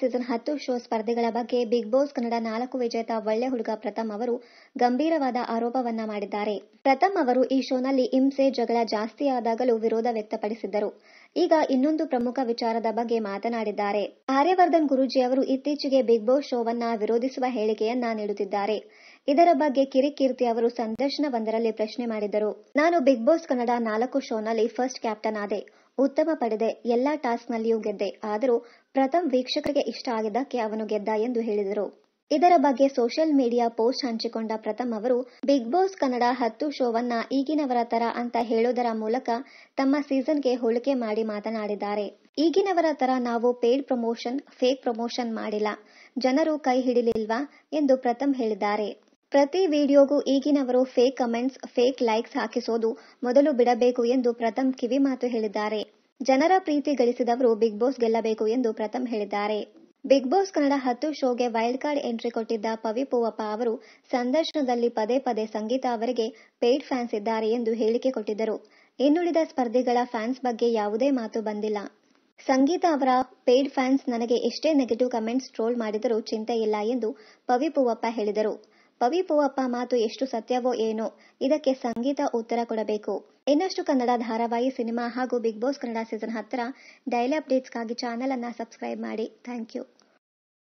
Season 10 show ಸ್ಪರ್ಧೆಗಳ ಬಗ್ಗೆ big boss Kannada 4 ವಿಜೇತ ಒಳ್ಳೆ ಹುಡುಗ ಪ್ರಥಮ್ ಅವರು ಗಂಭೀರವಾದ ಆರೋಪವನ್ನ ಮಾಡಿದ್ದಾರೆ. ಪ್ರಥಮ್ ಅವರು ಈ ಶೋನಲ್ಲಿ ಹಿಂಸೆ, ಜಗಳ ಜಾಸ್ತಿಯಾದಾಗಲೂ ವಿರೋಧ ವ್ಯಕ್ತಪಡಿಸಿದ್ದರು. ಈಗ ಇನ್ನೊಂದು ಪ್ರಮುಖ ವಿಚಾರದ ಬಗ್ಗೆ ಮಾತನಾಡಿದ್ದಾರೆ. ಆರ್ಯವರ್ಧನ್ ಗುರೂಜಿ ಅವರು ಇತ್ತೀಚೆಗೆ ಬಿಗ್ ಬಾಸ್ ಶೋವನ್ನ ವಿರೋಧಿಸುವ ಹೇಳಿಕೆಯನ್ನ ನೀಡುತ್ತಿದ್ದಾರೆ. ಇದರ ಬಗ್ಗೆ ಕಿರಿಕೀರ್ತಿ ಅವರು ಸಂದರ್ಶನವೊಂದರಲ್ಲಿ ಪ್ರಶ್ನೆ ಮಾಡಿದರು. ನಾನು ಬಿಗ್ ಬಾಸ್ ಕನ್ನಡ 4 ಶೋನಲ್ಲಿ ಫಸ್ಟ್ ಕ್ಯಾಪ್ಟನ್ ಆದೆ, ಉತ್ತಮ ಪಡೆದೆ, ಎಲ್ಲಾ ಟಾಸ್ಕ್ನಲ್ಲಿಯೂ ಗೆದ್ದೆ. ಆದರೂ ಪ್ರಥಮ್ ವೀಕ್ಷಕರಿಗೆ ಇಷ್ಟ ಆಗಿದ್ದಕ್ಕೆ ಅವನು ಗೆದ್ದ ಎಂದು ಹೇಳಿದರು. ಇದರ ಬಗ್ಗೆ ಸೋಷಿಯಲ್ ಮೀಡಿಯಾ ಪೋಸ್ಟ್ ಹಂಚಿಕೊಂಡ ಪ್ರಥಮ್ ಅವರು ಬಿಗ್ ಬಾಸ್ ಕನ್ನಡ 10 ಶೋವನ್ನ ಈಗಿನವರ ತರ ಅಂತ ಹೇಳೋದರ ಮೂಲಕ ತಮ್ಮ ಸೀಸನ್ಗೆ ಹೋಲಿಕೆ ಮಾಡಿ ಮಾತನಾಡಿದ್ದಾರೆ. ಈಗಿನವರ ತರ ನಾವು ಪೇಯ್ಡ್ ಪ್ರಮೋಷನ್, ಫೇಕ್ ಪ್ರಮೋಷನ್ ಮಾಡಿಲ್ಲ, ಜನರು ಕೈ ಹಿಡಿಲಿಲ್ವಾ ಎಂದು ಪ್ರಥಮ್ ಹೇಳಿದ್ದಾರೆ. ಪ್ರತಿ ವಿಡಿಯೋಗೂ ಈಗಿನವರು ಫೇಕ್ ಕಮೆಂಟ್ಸ್, ಫೇಕ್ ಲೈಕ್ಸ್ ಹಾಕಿಸೋದು ಮೊದಲು ಬಿಡಬೇಕು ಎಂದು ಪ್ರಥಮ್ ಕಿವಿಮಾತು ಹೇಳಿದ್ದಾರೆ. ಜನರ ಪ್ರೀತಿ ಗಳಿಸಿದವರು ಬಿಗ್ ಬಾಸ್ ಗೆಲ್ಲಬೇಕು ಎಂದು ಪ್ರಥಮ್ ಹೇಳಿದ್ದಾರೆ. ಬಿಗ್ ಬಾಸ್ ಕನ್ನಡ 10 ಶೋಗೆ ವೈಲ್ಡ್ ಕಾರ್ಡ್ ಎಂಟ್ರಿ ಕೊಟ್ಟಿದ್ದ ಪವಿ ಪೂವಪ್ಪ ಅವರು ಸಂದರ್ಶನದಲ್ಲಿ ಪದೇ ಪದೇ ಸಂಗೀತಾ ಅವರಿಗೆ ಪೇಯ್ಡ್ ಫ್ಯಾನ್ಸ್ ಇದ್ದಾರೆ ಎಂದು ಹೇಳಿಕೆ ಕೊಟ್ಟಿದ್ದರು. ಇನ್ನುಳಿದ ಸ್ಪರ್ಧಿಗಳ ಫ್ಯಾನ್ಸ್ ಬಗ್ಗೆ ಯಾವುದೇ ಮಾತು ಬಂದಿಲ್ಲ. ಸಂಗೀತಾ ಅವರ ಪೇಯ್ಡ್ ಫ್ಯಾನ್ಸ್ ನನಗೆ ಎಷ್ಟೇ ನೆಗೆಟಿವ್ ಕಮೆಂಟ್ಸ್, ಟ್ರೋಲ್ ಮಾಡಿದರೂ ಚಿಂತೆ ಇಲ್ಲ ಎಂದು ಪವಿ ಪೂವಪ್ಪ ಹೇಳಿದರು. ಪವಿ ಪೂವಪ್ಪ ಮಾತು ಎಷ್ಟು ಸತ್ಯವೋ ಏನೋ, ಇದಕ್ಕೆ ಸಂಗೀತಾ ಉತ್ತರ ಕೊಡಬೇಕು. ಇನ್ನಷ್ಟು ಕನ್ನಡ ಧಾರಾವಾಹಿ, ಸಿನಿಮಾ ಹಾಗೂ ಬಿಗ್ ಬಾಸ್ ಕನ್ನಡ ಸೀಸನ್ 10ರ ಡೈಲಿ ಅಪ್ಡೇಟ್ಸ್ಗಾಗಿ ಚಾನೆಲ್ ಅನ್ನ ಸಬ್ಸ್ಕ್ರೈಬ್ ಮಾಡಿ. Thank you.